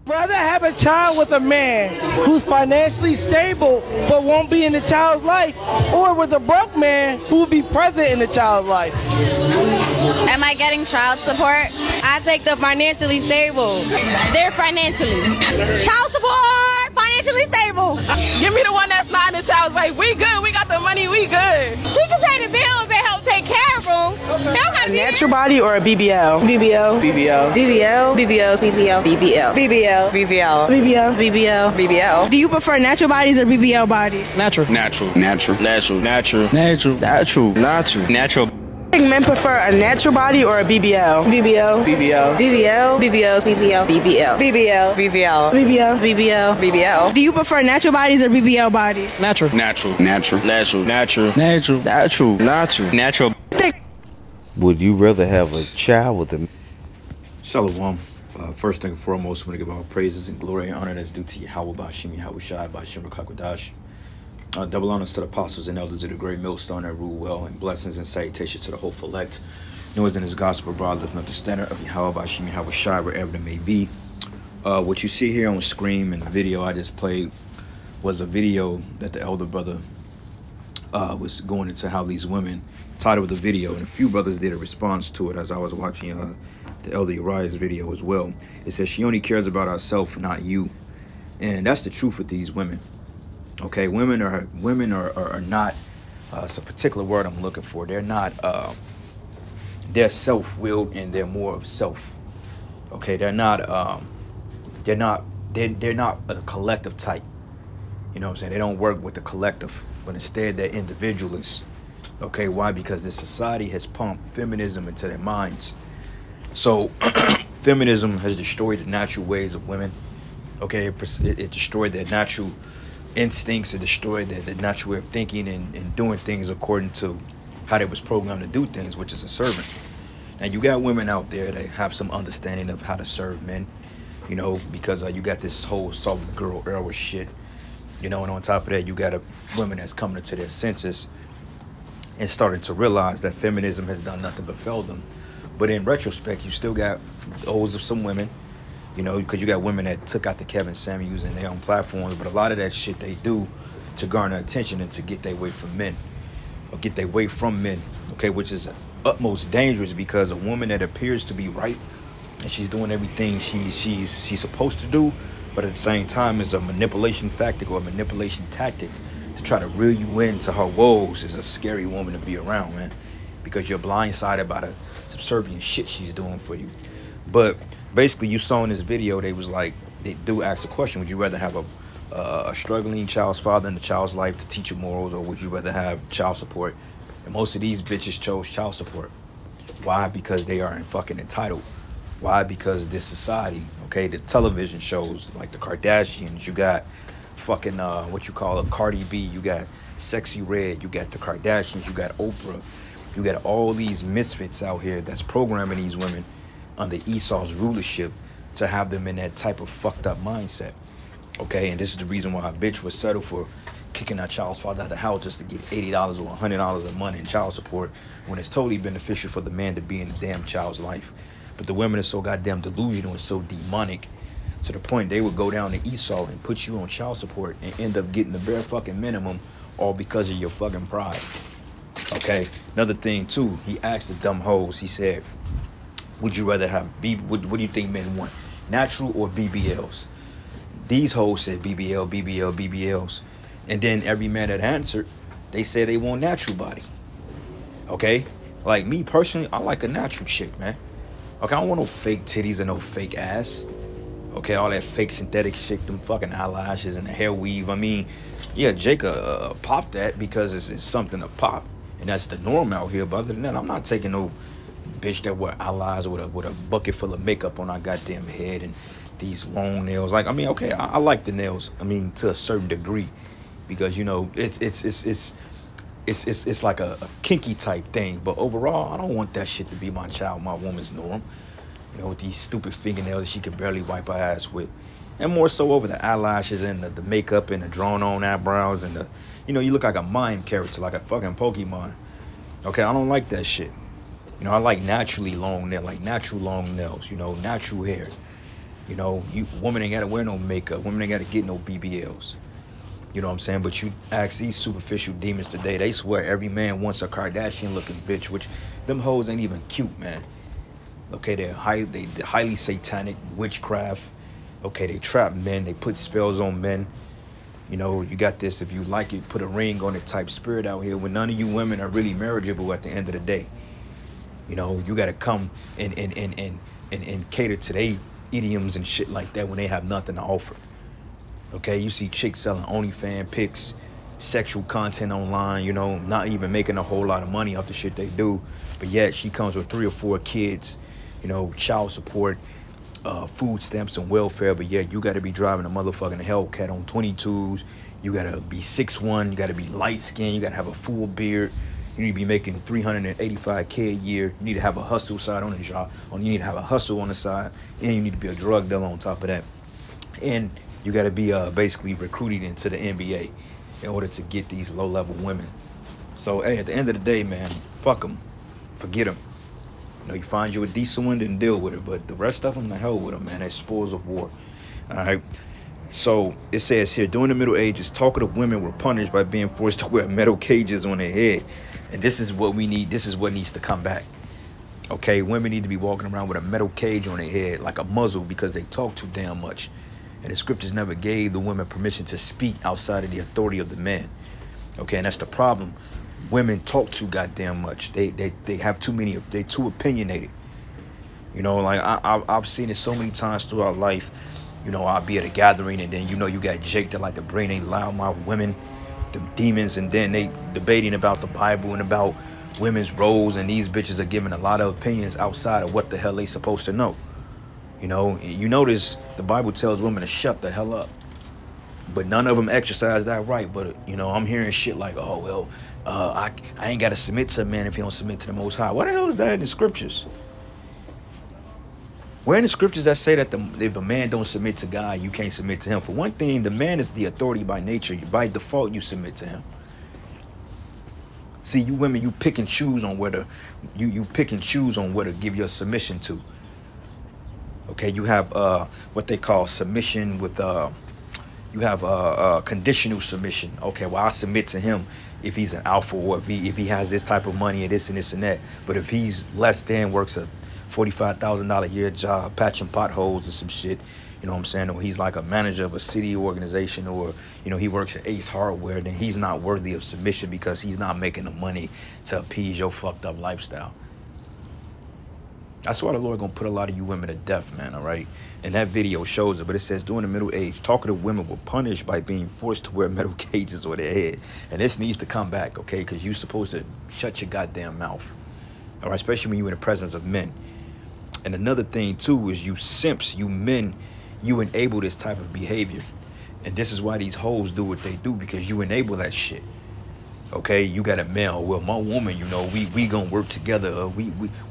Rather have a child with a man who's financially stable but won't be in the child's life, or with a broke man who will be present in the child's life? Am I getting child support? I take the financially stable. They're financially. Child support, financially stable. Give me the one that's not in the child's life. We good. We got the money. We good. We can pay the bills and help take care of them. A natural body or a BBL? BBL. BBL. BBL. BBL. BBL. BBL. BBL. BBL. BBL. BBL. BBL. Do you prefer natural bodies or BBL bodies? Natural. Natural. Natural. Natural. Natural. Natural. Natural. Natural. Natural. Think men prefer a natural body or a BBL? BBL. BBL. BBL. BBL. BBL. BBL. BBL. BBL. BBL. BBL. BBL. Do you prefer natural bodies or BBL bodies? Natural. Natural. Natural. Natural. Natural. Natural. Natural. Natural. Natural. Would you rather have a child with a... Shalom. First thing and foremost, I want to give all praises and glory and honor that's due to Yahweh Bashim, Yahweh Shai, Bashim Rakakwadash. Double honors to the apostles and elders of the great millstone that rule well, and blessings and salutations to the hopeful elect. Noise in his gospel abroad, lifting up the standard of Yahweh Bashim, Yahweh Shai, wherever it may be. What you see here on screen in the video I just played was a video that the elder brother was going into how these women, title of the video, and a few brothers did a response to it as I was watching the elder Uriah's video as well. It says she only cares about herself, not you. And that's the truth with these women. Okay, women are not, it's a particular word I'm looking for. They're not, they're self-willed and they're more of self. Okay, they're not a collective type. You know what I'm saying? They don't work with the collective, but instead they're individualists. Okay, why? Because this society has pumped feminism into their minds. So feminism has destroyed the natural ways of women. Okay, it destroyed their natural instincts. It destroyed their natural way of thinking and doing things according to how they was programmed to do things, which is a servant. Now you got women out there that have some understanding of how to serve men, you know, because you got this whole soft girl era shit, you know, and on top of that you got women that's coming into their senses and starting to realize that feminism has done nothing but fail them. But in retrospect, you still got those of some women, you know, because you got women that took out the Kevin Samuels and their own platforms, but a lot of that shit they do to garner attention and to get their way from men, or get their way from men, okay, which is utmost dangerous, because a woman that appears to be right and she's doing everything she's supposed to do, but at the same time is a manipulation tactic or a manipulation tactic to try to reel you into her woes, is a scary woman to be around, man, because you're blindsided by the subservient shit she's doing for you. But basically, you saw in this video, they do ask a question: would you rather have a struggling child's father in the child's life to teach you morals, or would you rather have child support? And most of these bitches chose child support. Why? Because they are fucking entitled. Why? Because this society, okay, the television shows like the Kardashians, you got fucking what you call a Cardi B, you got Sexy Red, you got the Kardashians, you got Oprah, you got all these misfits out here that's programming these women under Esau's rulership to have them in that type of fucked up mindset. Okay, and this is the reason why a bitch would settle for kicking her child's father out of the house just to get $80 or $100 a month in child support, when it's totally beneficial for the man to be in the damn child's life. But the women are so goddamn delusional and so demonic to the point they would go down to Esau and put you on child support and end up getting the bare fucking minimum, all because of your fucking pride. Okay, another thing too, he asked the dumb hoes, he said, would you rather have what do you think men want, natural or BBLs? These hoes said BBL, BBL, BBLs. And then every man that answered, they said they want natural body. Okay? Like me personally, I like a natural chick, man. Okay, I don't want no fake titties and no fake ass. Okay, all that fake synthetic shit, them fucking eyelashes and the hair weave. I mean, yeah, Jake popped that because it's something to pop. And that's the norm out here. But other than that, I'm not taking no bitch that wear eyelashes with a bucket full of makeup on our goddamn head and these long nails. Like, I mean, okay, I like the nails. I mean, to a certain degree, because you know it's like a kinky type thing. But overall, I don't want that shit to be my child, my woman's norm. You know, with these stupid fingernails that she could barely wipe her ass with, and more so over the eyelashes and the makeup and the drawn on eyebrows and the, you know, you look like a mime character, like a fucking Pokemon. Okay, I don't like that shit. You know, I like naturally long nails, like natural long nails, you know, natural hair. You know, women ain't got to wear no makeup. Women ain't got to get no BBLs. You know what I'm saying? But you ask these superficial demons today, they swear every man wants a Kardashian-looking bitch, which them hoes ain't even cute, man. Okay, they're highly satanic, witchcraft. Okay, they trap men. They put spells on men. You know, you got this, if you like it, put a ring on it type spirit out here when none of you women are really marriageable at the end of the day. You know, you got to come and cater to their idioms and shit like that when they have nothing to offer. Okay, you see chicks selling OnlyFans pics, sexual content online, you know, not even making a whole lot of money off the shit they do. But yet she comes with 3 or 4 kids, you know, child support, food stamps and welfare. But yet you got to be driving a motherfucking Hellcat on 22s. You got to be 6'1", you got to be light skinned, you got to have a full beard. You need to be making $385K a year. You need to have a hustle side on the job. You need to have a hustle on the side. And you need to be a drug dealer on top of that. And you got to be basically recruited into the NBA in order to get these low-level women. So, hey, at the end of the day, man, fuck them. Forget them. You know, you find you a decent one, then deal with it. But the rest of them, the hell with them, man. They're spoils of war. All right? So, it says here, during the Middle Ages, talkative women were punished by being forced to wear metal cages on their head. And this is what we need. This is what needs to come back. Okay? Women need to be walking around with a metal cage on their head, like a muzzle, because they talk too damn much. And the scriptures never gave the women permission to speak outside of the authority of the man. Okay, and that's the problem. Women talk too goddamn much. They have too many. They too opinionated. You know, like I've seen it so many times throughout life. You know, I'll be at a gathering and then you know you got Jake that like to bring they loudmouth women, the demons, and then they debating about the Bible and about women's roles, and these bitches are giving a lot of opinions outside of what the hell they supposed to know. You know, you notice the Bible tells women to shut the hell up. But none of them exercise that right. But, you know, I'm hearing shit like, oh, well, I ain't got to submit to a man if he don't submit to the Most High. What the hell is that in the scriptures? Where in the scriptures that say that if a man don't submit to God, you can't submit to him? For one thing, the man is the authority by nature. By default, you submit to him. See, you women, you pick and choose on where to, you pick and choose on where to give your submission to. Okay, you have what they call submission with you have conditional submission. Okay, well, I submit to him if he's an alpha, or if he has this type of money and this and this and that. But if he's less than, works a $45,000 a year job patching potholes and some shit, you know what I'm saying, or he's like a manager of a city organization, or you know he works at Ace Hardware, then he's not worthy of submission because he's not making the money to appease your fucked up lifestyle. That's why the Lord gonna put a lot of you women to death, man, all right? And that video shows it, but it says during the Middle Age, talkative women were punished by being forced to wear metal cages on their head. And this needs to come back, okay? Because you're supposed to shut your goddamn mouth, all right? Especially when you're in the presence of men. And another thing, too, is you simps, you men, you enable this type of behavior. And this is why these hoes do what they do, because you enable that shit. Okay, you got a male. Well, my woman, you know, we gonna work together.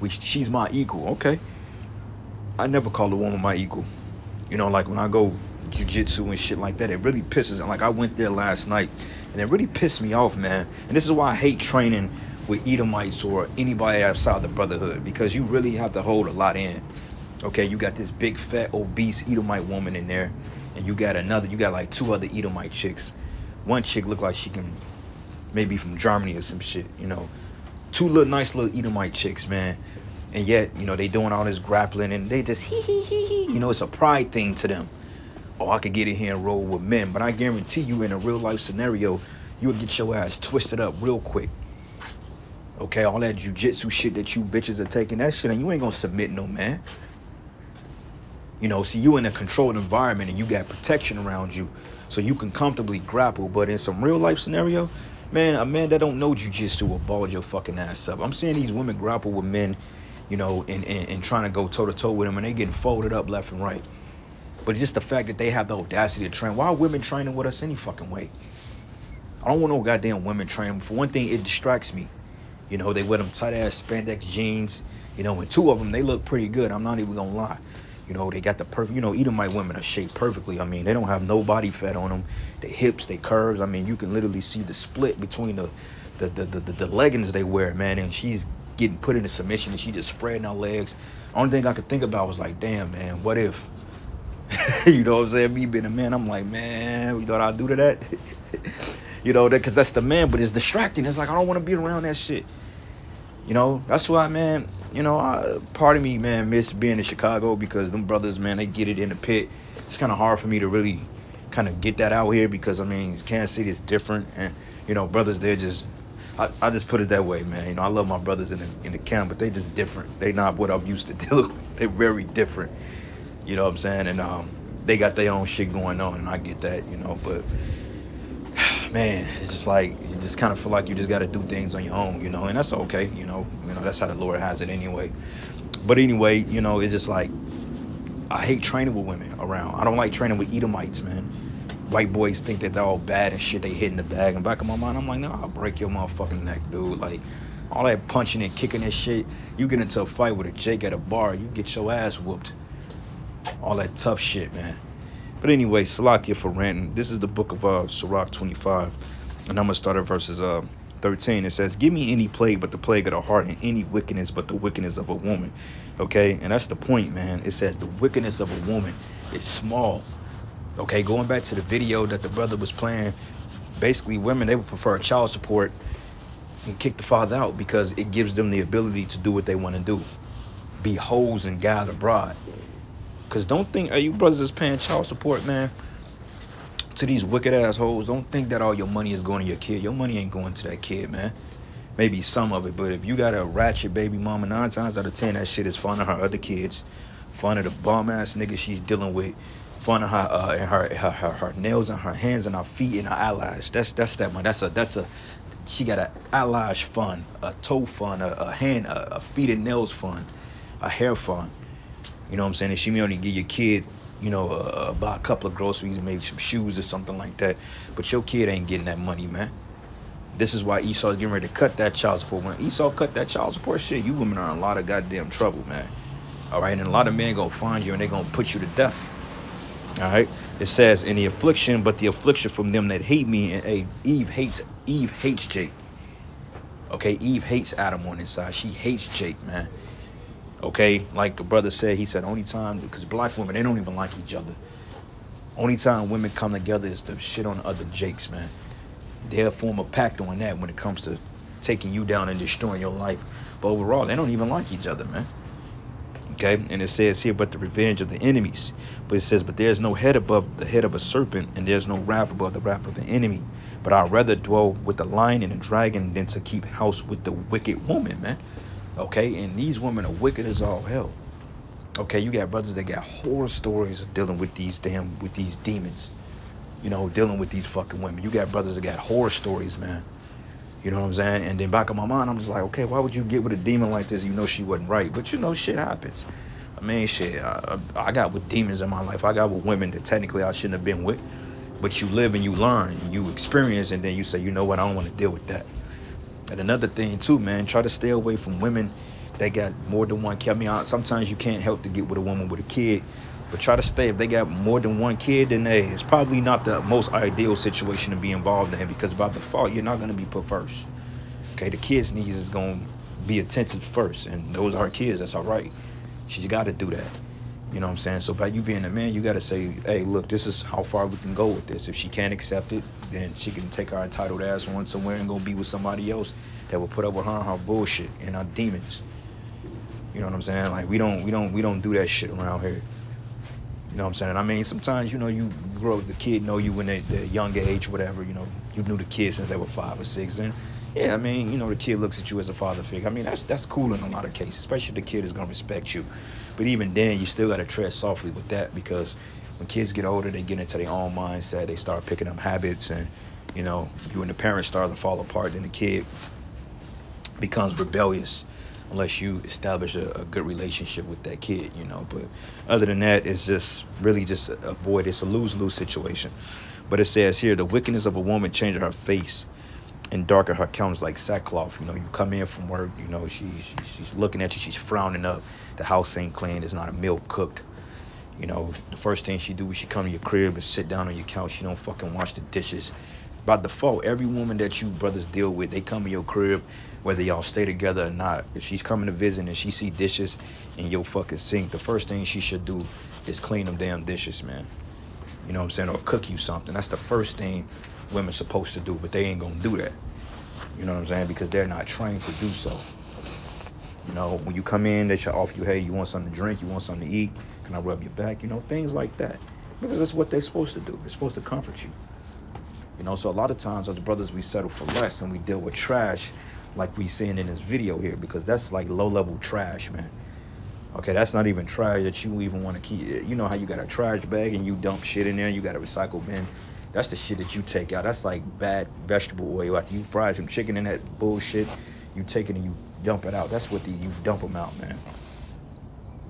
She's my equal. Okay, I never call a woman my equal. You know, like when I go jiu-jitsu and shit like that, it really pisses. Like I went there last night, and it really pissed me off, man. And this is why I hate training with Edomites or anybody outside the brotherhood, because you really have to hold a lot in. Okay, you got this big, fat, obese Edomite woman in there, and you got like 2 other Edomite chicks. One chick look like she can. Maybe from Germany or some shit, you know. 2 nice little Edomite chicks, man. And yet, you know, they doing all this grappling and they just hee. You know, it's a pride thing to them. Oh, I could get in here and roll with men. But I guarantee you in a real life scenario, you'll get your ass twisted up real quick. Okay, all that jujitsu shit that you bitches are taking, that shit, and you ain't gonna submit no man. You know, see, you in a controlled environment and you got protection around you, so you can comfortably grapple. But in some real life scenario, man, a man that don't know jiu-jitsu will ball your fucking ass up. I'm seeing these women grapple with men, you know, and trying to go toe-to-toe with them, and they getting folded up left and right. But just the fact that they have the audacity to train. Why are women training with us any fucking way? I don't want no goddamn women training. For one thing, it distracts me. You know, they wear them tight-ass spandex jeans. You know, and 2 of them, they look pretty good. I'm not even gonna lie. You know, they got the perfect, you know, Edomite women are shaped perfectly. I mean, they don't have no body fat on them. Their hips, their curves. I mean, you can literally see the split between the leggings they wear, man. And she's getting put into submission and she just spreading her legs. Only thing I could think about was like, damn, man, what if You know what I'm saying? Me being a man, I'm like, man, you know what I do to that? You know, because that's the man, but it's distracting. It's like, I don't want to be around that shit. You know, that's why, man, you know, part of me, man, miss being in Chicago because them brothers, man, they get it in the pit. It's kind of hard for me to really kind of get that out here because, I mean, Kansas City is different. And, you know, brothers, they're just, I just put it that way, man. You know, I love my brothers in the camp, but they just different. They not what I'm used to dealing with. They're very different. You know what I'm saying? And they got their own shit going on, and I get that, you know. But, man, it's just like, you just kind of feel like you just got to do things on your own, you know. And that's okay, you know. That's how the Lord has it anyway. But anyway, you know, it's just like, I hate training with women around. I don't like training with Edomites, man. White boys think that they're all bad and shit. They hit in the bag. And back in my mind, I'm like, no, I'll break your motherfucking neck, dude. Like, all that punching and kicking and shit. You get into a fight with a Jake at a bar, you get your ass whooped. All that tough shit, man. But anyway, Salakia for ranting. This is the book of Sirach 25. And I'm going to start at verses 13. It says, give me any plague but the plague of the heart, and any wickedness but the wickedness of a woman. Okay? And that's the point, man. It says the wickedness of a woman is small. Okay? Going back to the video that the brother was playing, basically women, they would prefer child support and kick the father out because it gives them the ability to do what they want to do. Be hoes and gather bride. Because don't think, are you brothers is paying child support, man, to these wicked assholes? Don't think that all your money is going to your kid. Your money ain't going to that kid, man. Maybe some of it, but if you got a ratchet baby mama, 9 times out of 10, that shit is fun of her other kids, fun of the bum-ass nigga she's dealing with, fun of her, and her nails and her hands and her feet and her eyelash. That's that one. That's a, she got an eyelash fun, a toe fun, a hand, a feet and nails fun, a hair fun. You know what I'm saying? And she may only give your kid, you know, buy a couple of groceries and maybe some shoes or something like that. But your kid ain't getting that money, man. This is why Esau's getting ready to cut that child support. When Esau cut that child support shit, you women are in a lot of goddamn trouble, man. All right? And a lot of men gonna find you and they gonna put you to death. All right? It says, in the affliction, but the affliction from them that hate me. And Eve hates Jake. Okay? Eve hates Adam on inside. She hates Jake, man. Okay, like a brother said, he said only time, because black women, they don't even like each other. Only time women come together is to shit on other Jakes, man. They'll form a pact on that when it comes to taking you down and destroying your life. But overall, they don't even like each other, man. Okay, and it says here, but the revenge of the enemies. But it says, but there's no head above the head of a serpent, and there's no wrath above the wrath of the enemy. But I'd rather dwell with the lion and the dragon than to keep house with the wicked woman, man. Okay, and these women are wicked as all hell. Okay, you got brothers that got horror stories of dealing with these demons. You know, dealing with these fucking women. You got brothers that got horror stories, man. You know what I'm saying? And then back in my mind, I'm just like, okay, why would you get with a demon like this? You know she wasn't right. But you know, shit happens. I mean, shit, I got with demons in my life. I got with women that technically I shouldn't have been with. But you live and you learn, you experience, and then you say, you know what, I don't want to deal with that. And another thing too, man, try to stay away from women that got more than one kid. I mean, sometimes you can't help to get with a woman with a kid, but try to stay. If they got more than one kid, then hey, it's probably not the most ideal situation to be involved in, because by default, you're not going to be put first. Okay, the kid's needs is going to be attentive first, and those are her kids. That's all right. She's got to do that. You know what I'm saying? So by you being a man, you got to say, hey, look, this is how far we can go with this. If she can't accept it, then she can take her entitled ass on somewhere and go be with somebody else that will put up with her and her bullshit and her demons. You know what I'm saying? Like, we don't do that shit around here. You know what I'm saying? I mean, sometimes, you know, you grow up, the kid know you when they're younger age, whatever, you know, you knew the kid since they were 5 or 6. Then, yeah, I mean, you know, the kid looks at you as a father figure. I mean, that's cool in a lot of cases, especially if the kid is going to respect you. But even then, you still got to tread softly with that, because when kids get older, they get into their own mindset. They start picking up habits, and, you know, you and the parents start to fall apart. Then the kid becomes rebellious unless you establish a good relationship with that kid, you know. But other than that, it's just really just avoid. It's a lose-lose situation. But it says here, the wickedness of a woman changes her face and darken her countenance like sackcloth. You know, you come in from work, you know, she's looking at you, she's frowning up. The house ain't clean, there's not a meal cooked. You know, the first thing she do is she come to your crib and sit down on your couch. She don't fucking wash the dishes. By default, every woman that you brothers deal with, they come in your crib, whether y'all stay together or not. If she's coming to visit and she see dishes in your fucking sink, the first thing she should do is clean them damn dishes, man. You know what I'm saying? Or cook you something. That's the first thing women supposed to do, but they ain't gonna do that. You know what I'm saying? Because they're not trained to do so. You know, when you come in, they should offer you, hey, you want something to drink? You want something to eat? Can I rub your back? You know, things like that. Because that's what they're supposed to do. They're supposed to comfort you. You know, so a lot of times as brothers, we settle for less and we deal with trash like we seeing in this video here, because that's like low-level trash, man. Okay, that's not even trash that you even want to keep. You know how you got a trash bag and you dump shit in there, you got a recycle bin. That's the shit that you take out. That's like bad vegetable oil. After you fry some chicken in that bullshit, you take it and you dump it out. That's what you dump them out, man.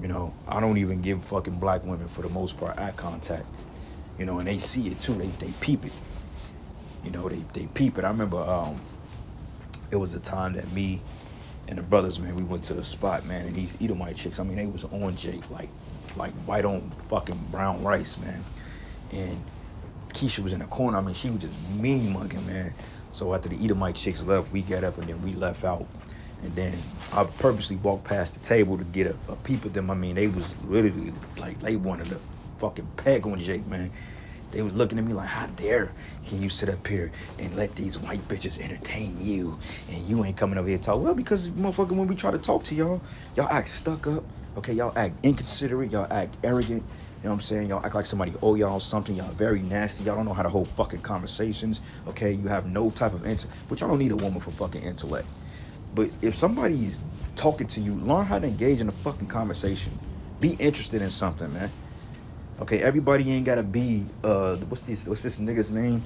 You know, I don't even give fucking black women, for the most part, eye contact. You know, and they see it too. They peep it. You know, they peep it. I remember it was a time that me and the brothers, man, we went to the spot, man, and these Edomite chicks, I mean, they was on Jake, like white on fucking brown rice, man. And Keisha was in the corner. I mean, she was just mean mugging, man. So after the Edomite chicks left, we got up and then we left out. And then I purposely walked past the table to get a peep at them. I mean, they was literally like, they wanted to fucking peg on Jake, man. They was looking at me like, how dare can you sit up here and let these white bitches entertain you, and you ain't coming over here to talk? Well, because, motherfucker, when we try to talk to y'all act stuck up, okay? Y'all act inconsiderate, y'all act arrogant, you know what I'm saying? Y'all act like somebody owe y'all something, y'all very nasty, y'all don't know how to hold fucking conversations, okay? You have no type of but y'all don't need a woman for fucking intellect. But if somebody's talking to you, learn how to engage in a fucking conversation. Be interested in something, man. Okay, everybody ain't gotta be what's this nigga's name?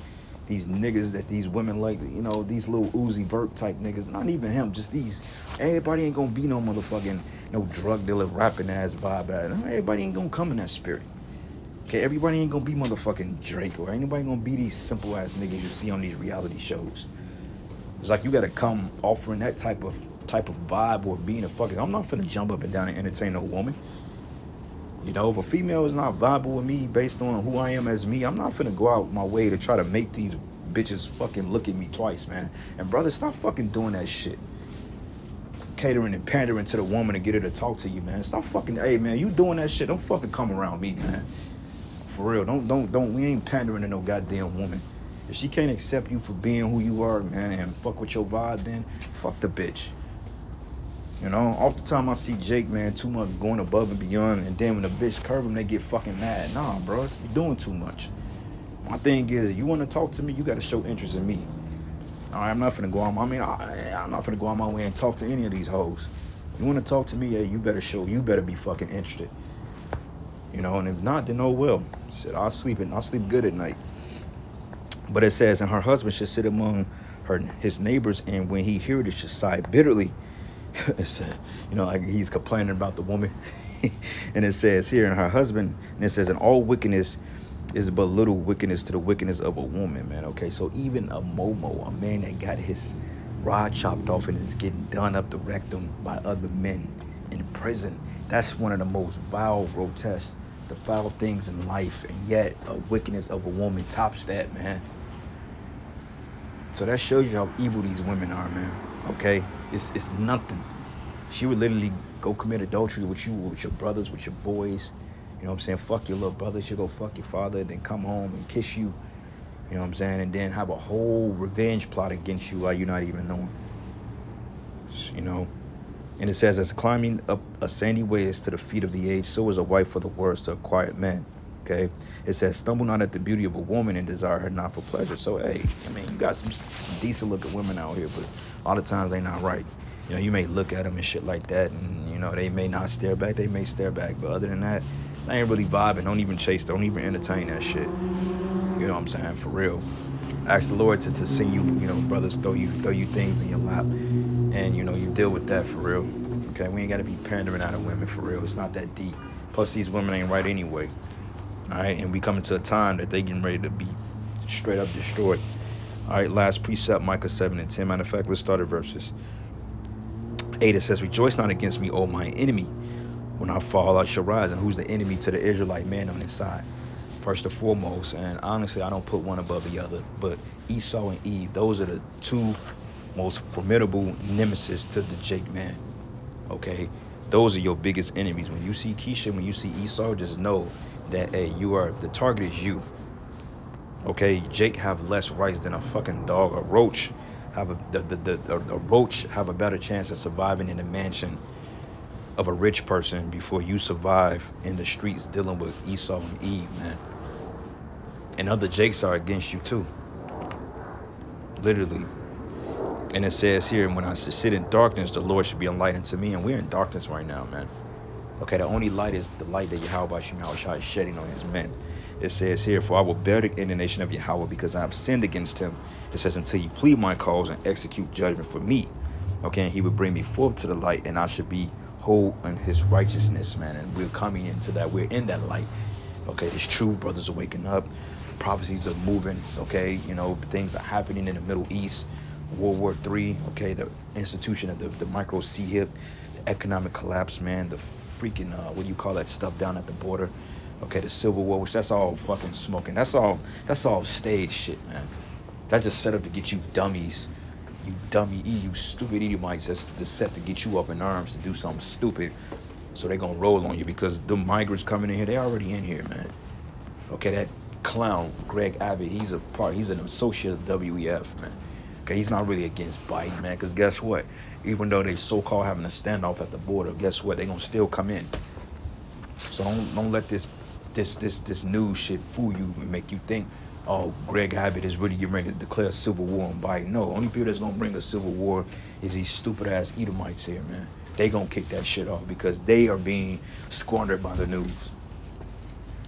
These niggas that these women like, you know, these little Uzi Vert type niggas. Not even him, just these. Everybody ain't gonna be no motherfucking no drug dealer rapping ass vibe. Everybody ain't gonna come in that spirit. Okay, everybody ain't gonna be motherfucking Drake, or anybody gonna be these simple ass niggas you see on these reality shows. It's like you gotta come offering that type of vibe, or being a fucking. I'm not finna jump up and down and entertain no woman. You know, if a female is not viable with me based on who I am as me, I'm not finna go out my way to try to make these bitches fucking look at me twice, man. And brothers, stop fucking doing that shit. Catering and pandering to the woman to get her to talk to you, man. Stop fucking, hey, man, you doing that shit, don't fucking come around me, man. For real, don't, we ain't pandering to no goddamn woman. If she can't accept you for being who you are, man, and fuck with your vibe, then fuck the bitch. You know, off the time I see Jake, man, too much going above and beyond, and then when the bitch curve him, they get fucking mad. Nah, bro, you're doing too much. My thing is, you want to talk to me, you got to show interest in me. All right, I'm not finna go on. I'm not finna go on my way and talk to any of these hoes. You want to talk to me, yeah, you better be fucking interested. You know, and if not, then oh well. Shit, I'll sleep good at night. But it says, and her husband should sit among his neighbors, and when he heard it, should sigh bitterly. It said, you know, like he's complaining about the woman. And it says here, and her husband, and it says, and all wickedness is but little wickedness to the wickedness of a woman, man. Okay, so even a momo, a man that got his rod chopped off and is getting done up the rectum by other men in prison, that's one of the most vile, grotesque, the foul things in life, and yet a wickedness of a woman tops that, man. So that shows you how evil these women are, man. Okay, it's nothing. She would literally go commit adultery with you, with your brothers, with your boys. You know what I'm saying? Fuck your little brother. She'll go fuck your father, then come home and kiss you. You know what I'm saying? And then have a whole revenge plot against you while you're not even knowing. You know? And it says, as climbing up a sandy way is to the feet of the age, so is a wife for the words to a quiet man. Okay? It says, stumble not at the beauty of a woman and desire her not for pleasure. So, hey, I mean, you got some decent looking women out here, but a lot of times they not right. You know, you may look at them and shit like that, and, you know, they may not stare back. They may stare back. But other than that, they ain't really vibing. Don't even chase. Don't even entertain that shit. You know what I'm saying? For real. Ask the Lord to send you, you know, brothers throw you things in your lap. And, you know, you deal with that for real. Okay? We ain't got to be pandering out of women for real. It's not that deep. Plus, these women ain't right anyway. All right? And we coming to a time that they getting ready to be straight up destroyed. All right? Last precept, Micah 7 and 10. Matter of fact, let's start at verses 8. It says, rejoice not against me, O my enemy. When I fall, I shall rise. And who's the enemy to the Israelite man on his side? first and foremost. And honestly, I don't put one above the other. But Esau and Eve, those are the two most formidable nemesis to the Jake man. Okay? Those are your biggest enemies. When you see Keisha, when you see Esau, just know that, hey, the target is you. Okay? Jake have less rights than a fucking dog. A roach have a roach have a better chance of surviving in the mansion of a rich person before you survive in the streets dealing with Esau and Eve, man. And other Jakes are against you too. Literally. And it says here, when I sit in darkness, the Lord should be a light unto me. And we're in darkness right now, man. Okay, the only light is the light that Yahweh Shai is shedding on his men. It says here, for I will bear the indignation of Yahweh because I have sinned against him. It says, until you plead my cause and execute judgment for me. Okay, and he would bring me forth to the light, and I should be whole in his righteousness, man. And we're coming into that. We're in that light. Okay, it's true. Brothers are waking up. Prophecies are moving. Okay, you know, things are happening in the Middle East. World War III. Okay, the institution of the micro C-hip, the economic collapse, man. The freaking, what do you call that stuff down at the border? Okay, the Civil War, which that's all fucking smoking. That's all stage shit, man. That's just set up to get you dummies. You dummy, you stupid Edomites. That's set to get you up in arms to do something stupid. So they gonna roll on you because the migrants coming in here, they already in here, man. Okay, that clown, Greg Abbott, he's an associate of WEF, man. Okay, he's not really against Biden, man, because guess what? Even though they so-called having a standoff at the border, guess what? They gonna still come in. So don't let this news shit fool you and make you think, oh, Greg Abbott is really getting ready to declare a civil war on Biden. No, only people that's gonna bring a civil war is these stupid ass Edomites here, man. They gonna kick that shit off because they are being squandered by the news.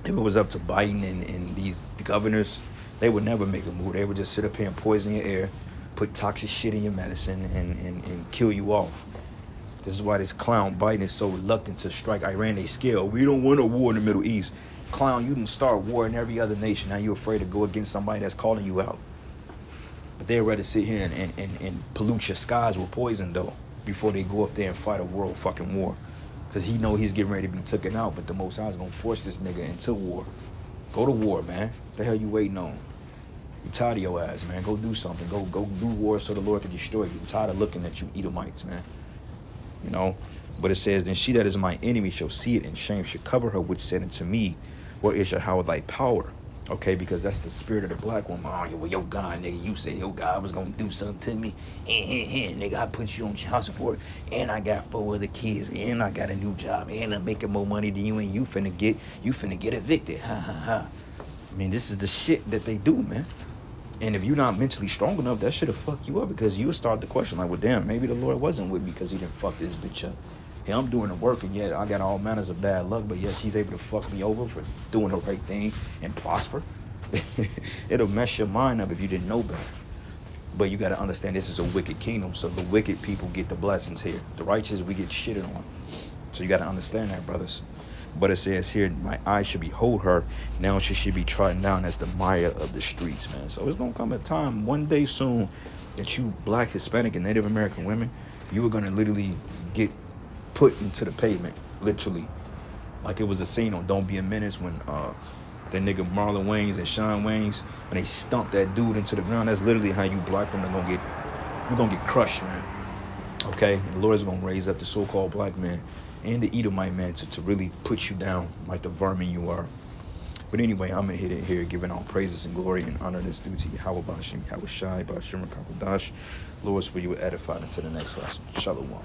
If it was up to Biden and these governors, they would never make a move. They would just sit up here and poison your air, put toxic shit in your medicine, and kill you off. This is why this clown Biden is so reluctant to strike Iran. They scared. We don't want a war in the Middle East. Clown, you can start war in every other nation. Now you're afraid to go against somebody that's calling you out. But they'd rather sit here and pollute your skies with poison, though, before they go up there and fight a world fucking war. Because he know he's getting ready to be taken out, but the Most High is going to force this nigga into war. Go to war, man. What the hell you waiting on? You tired of your ass, man. Go do something. Go do war so the Lord can destroy you. I'm tired of looking at you Edomites, man. You know? But it says, then she that is my enemy shall see it, and shame shall cover her, which said unto me, where is Yahweh thy power? Okay, because that's the spirit of the black woman. Oh, well, your God, nigga, you said your God was going to do something to me. Nigga, I put you on child support, and I got 4 other kids, and I got a new job, and I'm making more money than you, and you finna get evicted. Ha, ha, ha. I mean, this is the shit that they do, man. And if you're not mentally strong enough, that should have fucked you up because you would start to question, like, well, damn, maybe the Lord wasn't with me because he didn't fuck this bitch up. Yeah, I'm doing the work, and yet I got all manners of bad luck, but yet she's able to fuck me over for doing the right thing and prosper. It'll mess your mind up if you didn't know better. But you got to understand this is a wicked kingdom, so the wicked people get the blessings here. The righteous, we get shitted on. So you got to understand that, brothers. But it says here, my eyes should behold her. Now she should be trodden down as the mire of the streets, man. So it's going to come a time, one day soon, that you black, Hispanic, and Native American women, you are going to literally get put into the pavement, literally. Like it was a scene on Don't Be a Menace when that nigga Marlon Wayans and Sean Wayans, when they stumped that dude into the ground. That's literally how you black women you're gonna get crushed, man. Okay? And the Lord is gonna raise up the so-called black man and the Edomite man to really put you down like the vermin you are. But anyway, I'm gonna hit it here, giving all praises and glory and honor that's due to Yahweh Bashim, Yahweh Shai, Bashim, Kakodash. Lord, will you edify into the next lesson. Shalom.